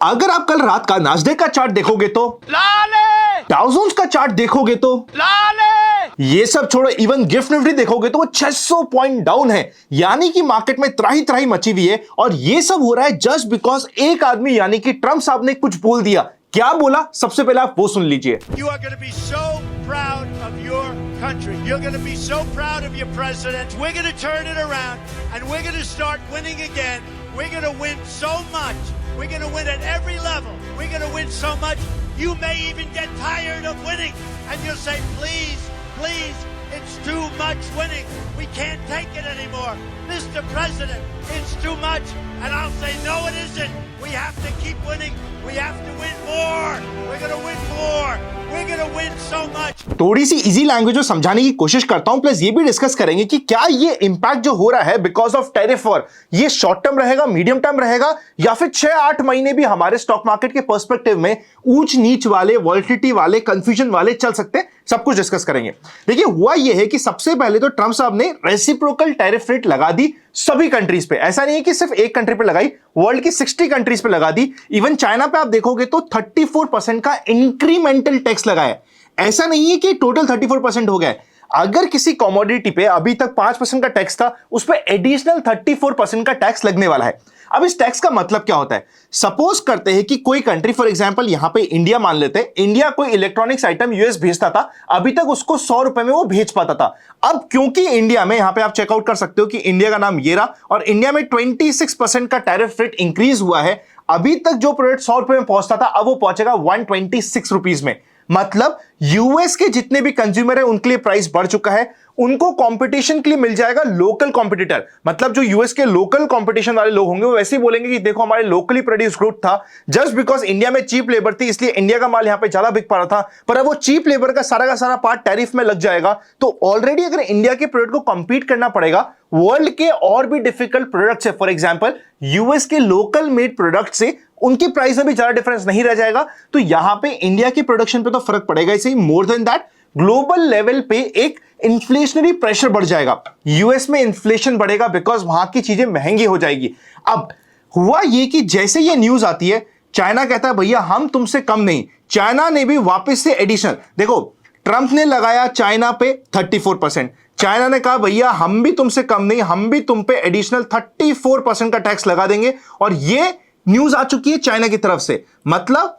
अगर आप कल रात का नास्डेक का चार्ट देखोगे तो लाले डाउ जोन्स का चार्ट देखोगे तो लाले ये सब छोड़ो, इवन गिफ्ट निफ्टी देखोगे तो वो 600 पॉइंट डाउन है। यानी कि मार्केट में त्राही त्राही मची हुई है और ये सब हो रहा है जस्ट बिकॉज एक आदमी यानी कि ट्रम्प साहब ने कुछ बोल दिया। क्या बोला, सबसे पहले आप वो सुन लीजिए। You are going to be so proud of your country. You're going to be so proud of your president. We're going to turn it around and we're going to start winning again. We're going to win so much. We're going to win at every level. We're going to win so much. You may even get tired of winning and you'll say, please, please, it's too much winning. We can't take it anymore. Mr. President, it's too much. And I'll say, no, it isn't. We have to keep winning. We have to win more. We're going to win more. We're going to win so much. थोड़ी सी easy language में समझाने की कोशिश करता हूं, plus ये भी discuss करेंगे कि क्या ये इंपैक्ट जो हो रहा है बिकॉज ऑफ टैरिफ वॉर, ये शॉर्ट टर्म रहेगा, मीडियम टर्म रहेगा, या फिर 6-8 महीने भी हमारे स्टॉक मार्केट के पर्सपेक्टिव में ऊंच नीच वाले, वॉलिटिलिटी वाले, कंफ्यूजन वाले चल सकते हैं। सब कुछ डिस्कस करेंगे। देखिए, हुआ ये है कि सबसे पहले तो ट्रम्प साहब ने रेसिप्रोकल टैरिफ रेट लगा दी सभी कंट्रीज पे। ऐसा नहीं है कि सिर्फ एक कंट्री पे लगाई, वर्ल्ड की 60 कंट्रीज पे लगा दी। इवन चाइना पे आप देखोगे तो 34% का इंक्रीमेंटल टैक्स लगाया। ऐसा नहीं है कि टोटल 34% हो गया है। अगर किसी कमोडिटी पे अभी तक 5% का टैक्स था, उस पर एडिशनल 34% का टैक्स लगने वाला है। अब इस टैक्स का मतलब क्या होता है? सपोज करते हैं कि कोई कंट्री, फॉर एग्जांपल यहां पे इंडिया मान लेते हैं, इंडिया कोई इलेक्ट्रॉनिक्स आइटम यूएस भेजता था, अभी तक उसको 100 रुपए में वो भेज पाता था। अब क्योंकि इंडिया में, यहां पे आप चेकआउट कर सकते हो कि इंडिया का नाम ये रहा, और इंडिया में 26% का टैरिफ रेट इंक्रीज हुआ है। अभी तक जो प्रोडक्ट 100 रुपए में पहुंचता था, अब वो पहुंचेगा 126 रुपीज में। मतलब यूएस के जितने भी कंज्यूमर है उनके लिए प्राइस बढ़ चुका है। उनको कंपटीशन के लिए मिल जाएगा लोकल कॉम्पिटिटर। मतलब जो यूएस के लोकल कंपटीशन वाले लोग होंगे वो वैसे ही बोलेंगे कि देखो, हमारे लोकली प्रोड्यूस गुड था, जस्ट बिकॉज इंडिया में चीप लेबर थी इसलिए इंडिया का माल यहां पे ज्यादा बिक पा रहा था, पर अब वो चीप लेबर का सारा पार्ट टैरिफ में लग जाएगा। तो ऑलरेडी अगर इंडिया के प्रोडक्ट को कंपीट करना पड़ेगा वर्ल्ड के और भी डिफिकल्ट प्रोडक्ट से, फॉर एग्जाम्पल यूएस के लोकल मेड प्रोडक्ट से, उनकी प्राइस में भी ज्यादा डिफरेंस नहीं रह जाएगा। तो यहां पे इंडिया की प्रोडक्शन पे तो फर्क पड़ेगा ही सही, more than that global level पे एक इन्फ्लेशनरी प्रेशर बढ़ जाएगा। यूएस में इन्फ्लेशन बढ़ेगा बिकॉज वहां की चीजें महंगी हो जाएगी। अब हुआ ये कि जैसे ये न्यूज आती है, चाइना कहता है भैया हम तुमसे कम नहीं। चाइना ने भी वापस से एडिशनल, देखो ट्रंप ने लगाया चाइना पे 34%, चाइना ने कहा भैया हम भी तुमसे कम नहीं, हम भी तुम पे एडिशनल 34% का टैक्स लगा देंगे। और ये न्यूज आ चुकी है चाइना की तरफ से। मतलब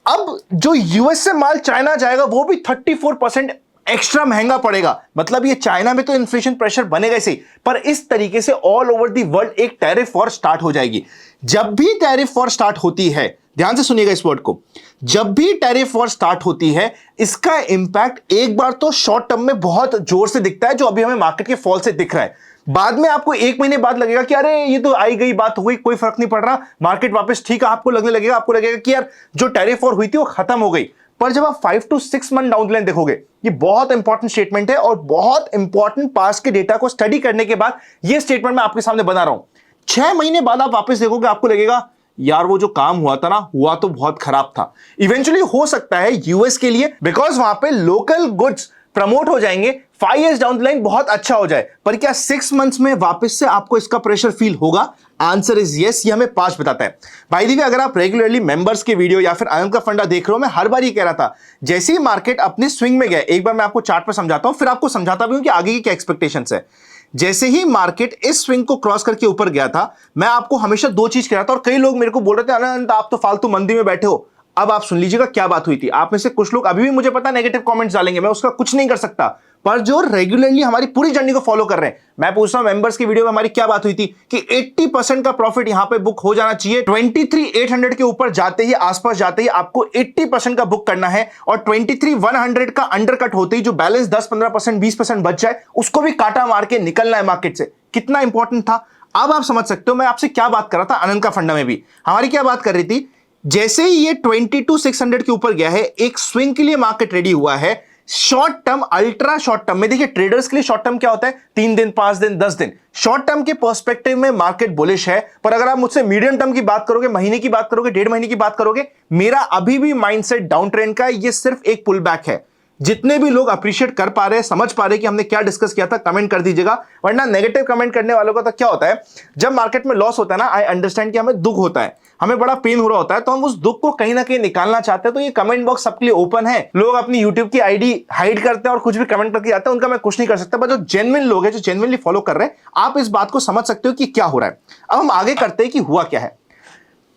अब जो यूएस से माल चाइना जाएगा वो भी 34% एक्स्ट्रा महंगा पड़ेगा। मतलब ये चाइना में तो इन्फ्लेशन प्रेशर बनेगा ही सही, पर इस तरीके से ऑल ओवर द वर्ल्ड एक टैरिफ वॉर स्टार्ट हो जाएगी। जब भी टैरिफ वॉर स्टार्ट होती है, ध्यान से सुनिएगा इस वर्ड को, जब भी टैरिफ वॉर स्टार्ट होती है, इसका इंपैक्ट एक बार तो शॉर्ट टर्म में बहुत जोर से दिखता है, जो अभी हमें मार्केट के फॉल से दिख रहा है। बाद में आपको 1 महीने बाद लगेगा कि अरे ये तो आई गई बात हो गई, कोई फर्क नहीं पड़ रहा, मार्केट वापस ठीक है, आपको लगने लगेगा, आपको लगेगा कि यार जो टैरिफ वॉर हुई थी वो खत्म हो गई। पर जब आप 5 to 6 month down the line देखोगे, ये बहुत इंपॉर्टेंट स्टेटमेंट है और बहुत इंपॉर्टेंट पास्ट के डेटा को स्टडी करने के बाद ये स्टेटमेंट मैं आपके सामने बना रहा हूं। 6 महीने बाद आप वापस देखोगे, आपको लगेगा यार वो जो काम हुआ था ना, हुआ तो बहुत खराब था। इवेंचुअली हो सकता है यूएस के लिए, बिकॉज वहां पे लोकल गुड्स प्रमोट हो जाएंगे, 5 years डाउन द लाइन बहुत अच्छा हो जाए। पर क्या 6 मंथ्स में वापस से आपको इसका प्रेशर फील होगा? आंसर इज यस, ये हमें 5 बताता है। बाय द वे, अगर आप रेगुलरली मेंबर्स के वीडियो या फिर आनंद का फंडा देख रहे हो, मैं हर बार ये कह रहा था, जैसे ही मार्केट अपने स्विंग में गया, एक बार मैं आपको चार्ट पर समझाता हूं, फिर आपको समझाता भी हूं कि आगे की क्या एक्सपेक्टेशंस है। जैसे ही मार्केट इस स्विंग को क्रॉस करके ऊपर गया था, मैं आपको हमेशा 2 चीज कह रहा था, और कई लोग मेरे को बोल रहे थे अनंत आप तो फालतू मंदी में बैठे हो। अब आप सुन लीजिएगा क्या बात हुई थी। आप में से कुछ लोग अभी भी, मुझे पता, नेगेटिव कमेंट्स डालेंगे, मैं उसका कुछ नहीं कर सकता, पर जो रेगुलरली हमारी पूरी जर्नी को फॉलो कर रहे हैं, मैं पूछ रहा हूं मेंबर्स की वीडियो में हमारी क्या बात हुई थी कि 80% का प्रॉफिट यहां पे बुक हो जाना चाहिए। 23,800 के ऊपर जाते ही, आसपास जाते ही आपको 80% का बुक करना है, और 23,100 का अंडरकट होते ही जो बैलेंस 10-15%, 20% बच जाए, उसको भी काटा मार के निकलना है मार्केट से। कितना इंपॉर्टेंट था अब आप समझ सकते हो। मैं आपसे क्या बात कर रहा था, आनंद का फंडा में भी हमारी क्या बात कर रही थी, जैसे ही ये 22,600 के ऊपर गया है, एक स्विंग के लिए मार्केट रेडी हुआ है। Short term, ultra short term में, देखिए ट्रेडर्स के लिए शॉर्ट टर्म क्या होता है, 3 दिन, 5 दिन, 10 दिन। शॉर्ट टर्म के पर्सपेक्टिव में मार्केट बुलिश है, पर अगर आप मुझसे मीडियम टर्म की बात करोगे, महीने की बात करोगे, 1.5 महीने की बात करोगे, मेरा अभी भी माइंडसेट डाउन ट्रेंड का है। ये सिर्फ एक पुल बैक है। जितने भी लोग अप्रिशिएट कर पा रहे हैं, समझ पा रहे हैं कि हमने क्या डिस्कस किया था, कमेंट कर दीजिएगा। वरना नेगेटिव कमेंट करने वालों का तो क्या होता है, जब मार्केट में लॉस होता है ना, आई अंडरस्टैंड कि हमें दुख होता है, हमें बड़ा पेन हो रहा होता है, तो हम उस दुख को कहीं ना कहीं निकालना चाहते हैं। तो ये कमेंट बॉक्स सबके लिए ओपन है। लोग अपनी यूट्यूब की आईडी हाइड करते हैं और कुछ भी कमेंट करके जाते हैं, उनका मैं कुछ नहीं कर सकता। बट जो जेन्युइन लोग हैं, जो जेन्युइनली फॉलो कर रहे हैं, आप इस बात को समझ सकते हो कि क्या हो रहा है। अब हम आगे करते हैं कि हुआ क्या है।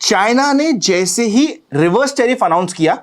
चाइना ने जैसे ही रिवर्स टैरिफ अनाउंस किया,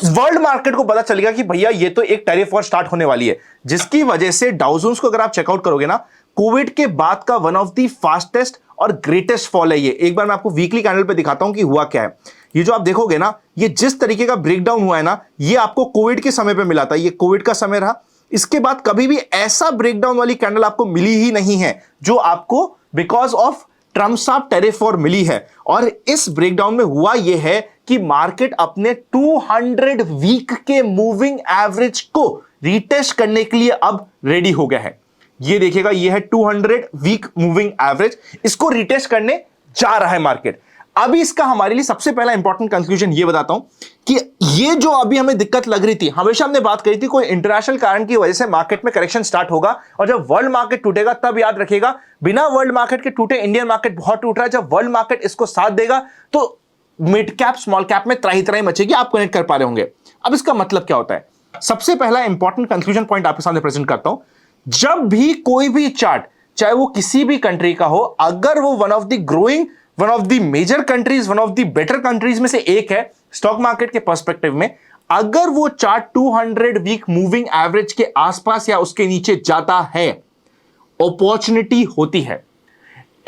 वर्ल्ड मार्केट को पता चल गया कि भैया ये तो एक टैरिफ वॉर स्टार्ट होने वाली है, जिसकी वजह से डाउ जोन्स को अगर आप चेकआउट करोगे ना, कोविड के बाद का वन ऑफ द फास्टेस्ट और ग्रेटेस्ट फॉल है ये। एक बार मैं आपको वीकली कैंडल पे दिखाता हूं कि हुआ क्या है। ये जो आप देखोगे ना, ये जिस तरीके का ब्रेकडाउन हुआ है ना, ये आपको कोविड के समय पे मिला था। ये कोविड का समय रहा, इसके बाद कभी भी ऐसा ब्रेकडाउन वाली कैंडल आपको मिली ही नहीं है जो आपको बिकॉज ऑफ ट्रम्प साहब टैरिफ वॉर मिली है। और इस ब्रेकडाउन में हुआ यह है कि मार्केट अपने 200 वीक के मूविंग एवरेज को रीटेस्ट करने के लिए अब रेडी हो गया है। ये देखिएगा, ये है 200 वीक मूविंग एवरेज, इसको रीटेस्ट करने जा रहा है मार्केट। अभी इसका हमारे लिए सबसे पहला इंपॉर्टेंट कंक्लूजन ये बताता हूं कि ये जो अभी हमें दिक्कत लग रही थी, हमेशा हमने बात करी थी कोई इंटरनेशनल कारण की वजह से मार्केट में करेक्शन स्टार्ट होगा, और जब वर्ल्ड मार्केट टूटेगा तब याद रखिएगा, बिना वर्ल्ड मार्केट के टूटे इंडियन मार्केट बहुत टूट रहा है। जब वर्ल्ड मार्केट इसको साथ देगा तो मिड कैप स्मॉल कैप में त्राही त्राही मचेगी। आप कनेक्ट कर पा रहे होंगे। अब इसका मतलब क्या होता है? सबसे पहला इंपॉर्टेंट कंक्लूजन पॉइंट आपके सामने प्रेजेंट करता हूं। जब भी कोई भी चार्ट, चाहे वो किसी भी कंट्री का हो, अगर वो one of the growing, one of the major countries, one of the better countries में से एक है स्टॉक मार्केट के पर्सपेक्टिव में, अगर वो चार्ट 200 वीक मूविंग एवरेज के आसपास या उसके नीचे जाता है, अपॉर्चुनिटी होती है।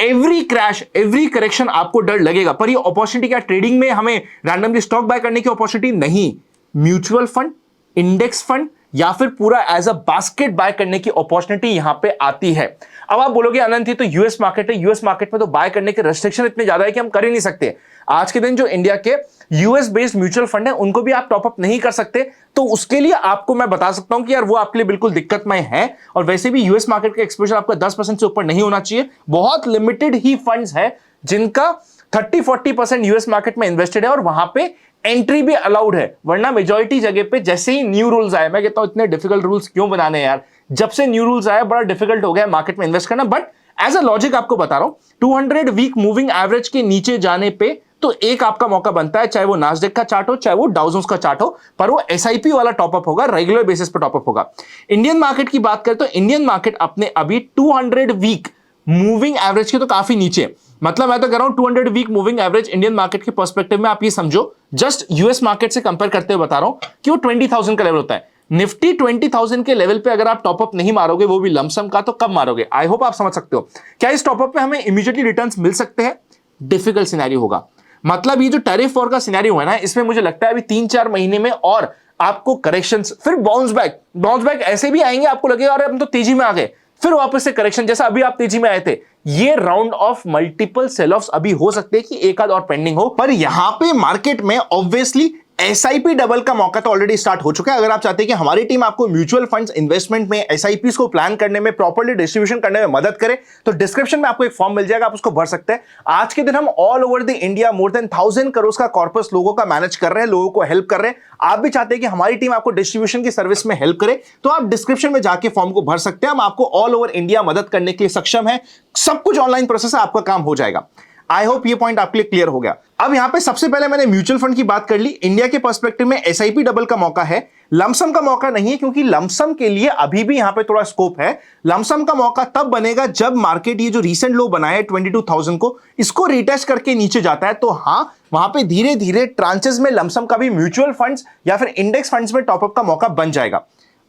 एवरी क्रैश, एवरी करेक्शन आपको डर लगेगा, पर ये अपॉर्चुनिटी क्या ट्रेडिंग में हमें रैंडमली स्टॉक बाय करने की अपॉर्चुनिटी नहीं, म्यूचुअल फंड, इंडेक्स फंड या फिर पूरा एज अ बास्केट बाय करने की अपॉर्चुनिटी यहां पे आती है। अब आप बोलोगे अनंत, तो यूएस मार्केट है, यूएस मार्केट में तो बाय करने के रेस्ट्रिक्शन इतने ज्यादा है कि हम कर ही नहीं सकते। आज के दिन जो इंडिया के यूएस बेस्ड म्यूचुअल फंड है, उनको भी आप टॉपअप नहीं कर सकते। तो उसके लिए आपको मैं बता सकता हूं कि यार वो आपके लिए बिल्कुल दिक्कतमय है। और वैसे भी यूएस मार्केट का एक्सपोजर आपका 10% से ऊपर नहीं होना चाहिए। बहुत लिमिटेड ही फंड्स है जिनका 30-40% यूएस मार्केट में इन्वेस्टेड है और वहां पे एंट्री भी अलाउड है, वरना मेजॉरिटी जगह पे जैसे ही न्यू रूल्स आए, मैं कहता हूं इतने डिफिकल्ट रूल्स क्यों बनाने यार, जब से न्यू रूल्स आए बड़ा डिफिकल्ट हो गया मार्केट में इन्वेस्ट करना। बट एज अ लॉजिक आपको बता रहा हूं, 200 वीक मूविंग एवरेज के नीचे जाने पे तो एक आपका मौका बनता है, चाहे वो नास्डेक का चार्ट हो, चाहे वो डाउ जोन्स का चार्ट हो, पर वो एसआईपी वाला टॉपअप होगा, रेगुलर बेसिस पे टॉपअप होगा। इंडियन मार्केट की बात करें तो इंडियन मार्केट अपने अभी 200 वीक मूविंग एवरेज के तो काफी नीचे, मतलब मैं तो कह रहा हूं 200 week moving average Indian market के पर्सपेक्टिव में आप ये समझो, जस्ट यूएस मार्केट से कंपेयर करते हुए बता रहा हूं कि वो 20,000 का लेवल होता है। निफ्टी 20,000 के लेवल पे अगर आप टॉपअप नहीं मारोगे, वो भी लमसम का, तो कब मारोगे? आई होप आप समझ सकते हो। क्या इस टॉपअप में हमें इमीडिएटली रिटर्न्स मिल सकते हैं? डिफिकल्ट सिनेरियो होगा। मतलब ये जो टैरिफ वॉर का सिनेरियो है ना, इसमें मुझे लगता है अभी 3-4 महीने में और आपको करेक्शंस, फिर बाउंस बैक ऐसे भी आएंगे, आपको लगेगा अरे हम तो तेजी में आ गए, फिर वापस से करेक्शन, जैसा अभी आप तेजी में आए थे। ये round of multiple sell offs अभी हो सकते हैं कि एक आध और पेंडिंग हो, पर यहां पे मार्केट में ऑब्वियसली एसआईपी डबल का मौका तो ऑलरेडी स्टार्ट हो चुका है। अगर आप चाहते हैं कि हमारी टीम आपको म्यूचुअल फंड्स इन्वेस्टमेंट में, एसआईपीस को प्लान करने में, प्रॉपर्ली डिस्ट्रीब्यूशन करने में मदद करे, तो डिस्क्रिप्शन में आपको एक फॉर्म मिल जाएगा, आप उसको भर सकते हैं। आज के दिन हम all over the India more than 1000 crore का कॉर्पस लोगों का मैनेज कर रहे हैं, लोगों को हेल्प कर रहे हैं। आप भी चाहते हैं कि हमारी टीम आपको डिस्ट्रीब्यूशन की सर्विस में हेल्प करे, तो आप डिस्क्रिप्शन में जाके फॉर्म को भर सकते हैं। हम आपको ऑल ओवर इंडिया मदद करने के लिए सक्षम है। सब कुछ ऑनलाइन प्रोसेस है, आपका काम हो जाएगा। आई होप ये पॉइंट आपके लिए क्लियर हो गया। अब यहां पे सबसे पहले मैंने म्यूचुअल फंड की बात कर ली। इंडिया के पर्सपेक्टिव में एसआईपी डबल का मौका है, लमसम का मौका नहीं है, क्योंकि लमसम के लिए अभी भी यहां पे थोड़ा स्कोप है। लमसम का मौका तब बनेगा जब मार्केट ये जो रीसेंट लो बनाया है 22,000 को, इसको रिटेस्ट करके नीचे जाता है, तो हां वहां पे धीरे धीरे ट्रांचेस में लमसम का भी म्यूचुअल फंड्स या फिर इंडेक्स फंड्स में टॉपअप का मौका बन जाएगा।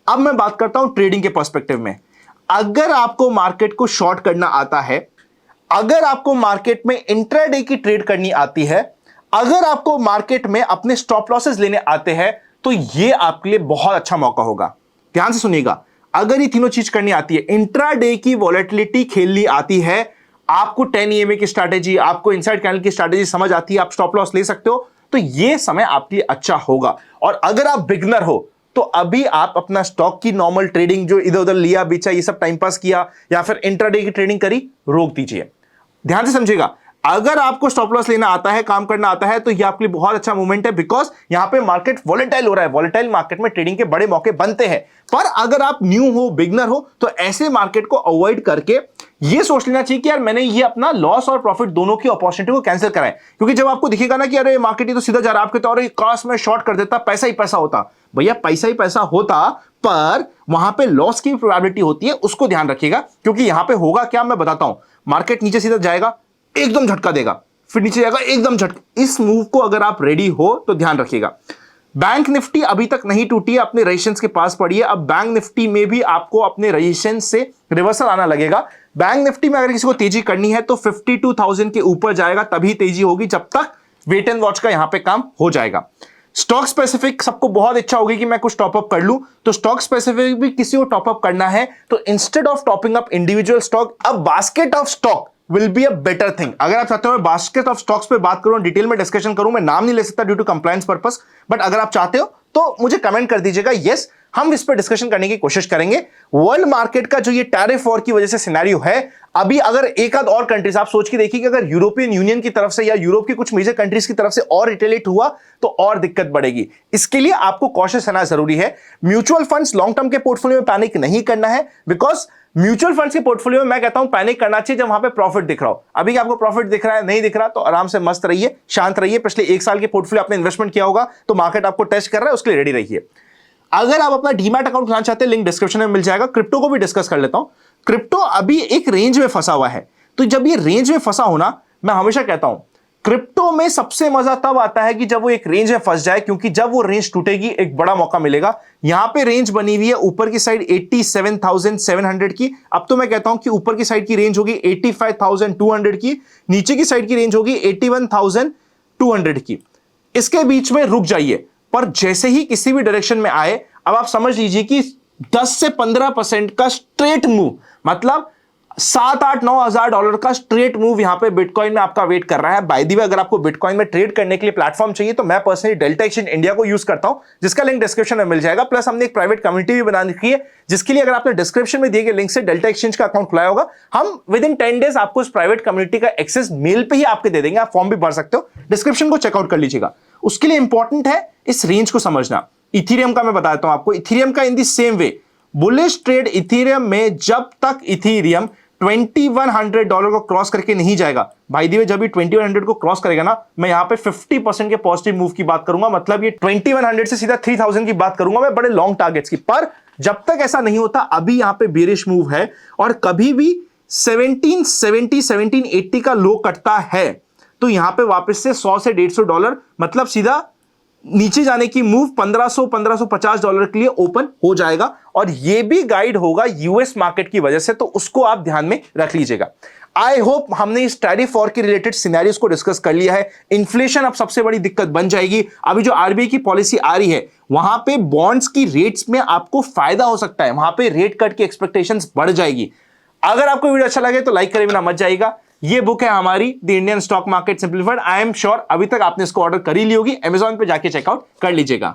अब मैं बात करता हूं ट्रेडिंग के पर्सपेक्टिव में। अगर आपको मार्केट को शॉर्ट करना आता है, अगर आपको मार्केट में इंट्राडे की ट्रेड करनी आती है, अगर आपको मार्केट में अपने स्टॉप लॉसेस लेने आते हैं, तो ये आपके लिए बहुत अच्छा मौका होगा। ध्यान से सुनिएगा, अगर ये तीनों चीज करनी आती है, इंट्राडे की वॉलेटिलिटी खेलनी आती है, आपको 10 EMA की स्ट्रैटेजी, आपको इनसाइड कैंडल की स्ट्रैटेजी समझ आती है, आप स्टॉप लॉस ले सकते हो, तो ये समय आपके लिए अच्छा होगा। और अगर आप बिगनर हो, तो अभी आप अपना स्टॉक की नॉर्मल ट्रेडिंग जो इधर उधर लिया बेचा, ये सब टाइम पास किया या फिर इंट्राडे की ट्रेडिंग करी, रोक दीजिए। ध्यान से समझिएगा, अगर आपको स्टॉप लॉस लेना आता है, काम करना आता है, तो ये आपके लिए बहुत अच्छा मूवमेंट है, बिकॉज यहां पे मार्केट वॉलेटाइल हो रहा है। वॉलेटाइल मार्केट में ट्रेडिंग के बड़े मौके बनते हैं। पर अगर आप न्यू हो, बिगनर हो, तो ऐसे मार्केट को अवॉइड करके ये सोच लेना चाहिए कि यार मैंने ये अपना लॉस और प्रॉफिट दोनों की अपॉर्चुनिटी को कैंसिल करा है। क्योंकि जब आपको दिखेगा ना कि अरे मार्केट ही तो सीधा जा रहा है आपके, तो अरे काश मैं शॉर्ट कर देता, पैसा ही पैसा होता। भैया पैसा ही पैसा होता, पर वहां पे लॉस की प्रोबेबिलिटी होती है, उसको ध्यान रखिएगा। क्योंकि यहां पे होगा क्या, मैं बताता हूं। मार्केट नीचे सीधा जाएगा, एकदम झटका देगा, फिर नीचे जाएगा, एकदम झटका। इस मूव को अगर आप रेडी हो तो ध्यान रखिएगा। बैंक निफ्टी अभी तक नहीं टूटी है, अपने रेजिस्टेंस के पास पड़ी है। अब बैंक निफ्टी में भी आपको अपने रेजिस्टेंस से रिवर्सल आना लगेगा। बैंक निफ्टी में अगर किसी को तेजी करनी है तो 52,000 के ऊपर जाएगा, तभी तेजी होगी। जब तक वेट एंड वॉच का यहां पे काम हो जाएगा। स्टॉक स्पेसिफिक सबको बहुत इच्छा होगी कि मैं कुछ टॉपअप कर लूं, तो स्टॉक स्पेसिफिक भी किसी को टॉपअप करना है तो instead of topping up individual stock, a basket of stock will be a better thing. अगर आप चाहते हो बास्केट ऑफ स्टॉक्स पे बात करूं, डिटेल में डिस्कशन करूं, मैं नाम नहीं ले सकता due to compliance purpose, but अगर आप चाहते हो तो मुझे कमेंट कर दीजिएगा, यस हम इस पर डिस्कशन करने की कोशिश करेंगे। वर्ल्ड मार्केट का जो ये टैरिफ वॉर की वजह से सिनेरियो है, अभी अगर एक आध और कंट्रीज आप सोच के देखिए कि अगर यूरोपियन यूनियन की तरफ से या यूरोप की कुछ मेजर कंट्रीज की तरफ से और रिटेलिएट हुआ तो और दिक्कत बढ़ेगी। इसके लिए आपको कॉशियस रहना जरूरी है। म्यूचुअल फंड्स लॉन्ग टर्म के पोर्टफोलियो में पैनिक नहीं करना है, बिकॉज म्यूचुअल फंड्स के पोर्टफोलियो में मैं कहता हूं पैनिक करना चाहिए जब वहां पे प्रॉफिट दिख रहा हो। अभी आपको प्रॉफिट दिख रहा है, नहीं दिख रहा, तो आराम से मस्त रहिए, शांत रहिए। पिछले एक साल के पोर्टफोलियो आपने इन्वेस्टमेंट किया होगा तो मार्केट आपको टेस्ट कर रहा है, उसके लिए रेडी रहिए। अगर आप अपना डीमैट अकाउंट खुलाना चाहते हैं, लिंक डिस्क्रिप्शन में मिल जाएगा। क्रिप्टो को भी डिस्कस कर लेता हूं। क्रिप्टो अभी एक रेंज में फंसा हुआ है, तो जब ये रेंज में फंसा होना, मैं हमेशा कहता हूं क्रिप्टो में सबसे मजा तब आता है कि जब वो एक रेंज में फंस जाए, क्योंकि जब वो रेंज टूटेगी एक बड़ा मौका मिलेगा। यहां पे रेंज बनी हुई है ऊपर की साइड 87,700 की। अब तो मैं कहता हूं कि ऊपर की साइड की रेंज होगी 85,200 की, नीचे की साइड की रेंज होगी 81,200 की। इसके बीच में रुक जाइए, पर जैसे ही किसी भी डायरेक्शन में आए, अब आप समझ लीजिए कि 10 से 15% का स्ट्रेट मूव, मतलब 7-8-9 हजार डॉलर का स्ट्रेट मूव यहां पे बिटकॉइन में आपका वेट कर रहा है। बाय द वे, अगर आपको बिटकॉइन में ट्रेड करने के लिए प्लेटफॉर्म चाहिए तो मैं पर्सनली डेल्टा एक्सचेंज इंडिया को यूज करता हूं, जिसका लिंक डिस्क्रिप्शन में मिल जाएगा। प्लस हमने एक प्राइवेट कम्युनिटी भी बना रखी है, जिसके लिए अगर आपने डिस्क्रिप्शन में दिए गए लिंक से डेल्टा एक्सचेंज का अकाउंट खुलाया होगा, हम विद इन 10 डेज आपको इस प्राइवेट कम्युनिटी का एक्सेस मेल पे ही आपके दे देंगे। आप फॉर्म भी भर सकते हो, डिस्क्रिप्शन को चेकआउट कर लीजिएगा। उसके लिए इंपॉर्टेंट है इस रेंज को समझना। इथीरियम का मैं बताता हूं आपको। इथीरियम का in the same way, bullish trade Ethereum में जब तक इथीरियम $2,100 को क्रॉस करके नहीं जाएगा, भाई दी जब भी 2100 को क्रॉस करेगा ना, मैं यहां पे 50% के पॉजिटिव मूव की बात करूंगा। मतलब ये 2100 से सीधा 3000 की बात करूंगा मैं, बड़े लॉन्ग टारगेट्स की। पर जब तक ऐसा नहीं होता, अभी यहां पे बेरिश मूव है, और कभी भी 1770 1780 का लो कटता है तो यहां पे वापस से $100 से $150, मतलब सीधा नीचे जाने की मूव $1,550 के लिए ओपन हो जाएगा। और यह भी गाइड होगा यूएस मार्केट की वजह से, तो उसको आप ध्यान में रख लीजिएगा। आई होप हमने इस टैरिफ वॉर के रिलेटेड सिनेरियोस को डिस्कस कर लिया है। इन्फ्लेशन अब सबसे बड़ी दिक्कत बन जाएगी। अभी जो आरबीआई की पॉलिसी आ रही है, वहां पे बॉन्ड्स की रेट्स में आपको फायदा हो सकता है, वहां पे रेट कट की एक्सपेक्टेशंस बढ़ जाएगी। अगर आपको वीडियो अच्छा लगे तो लाइक करे बिना मत जाइएगा। ये बुक है हमारी the Indian stock market simplified. I am sure अभी तक आपने इसको ऑर्डर कर ही ली होगी, अमेजॉन पे जाके चेकआउट कर लीजिएगा।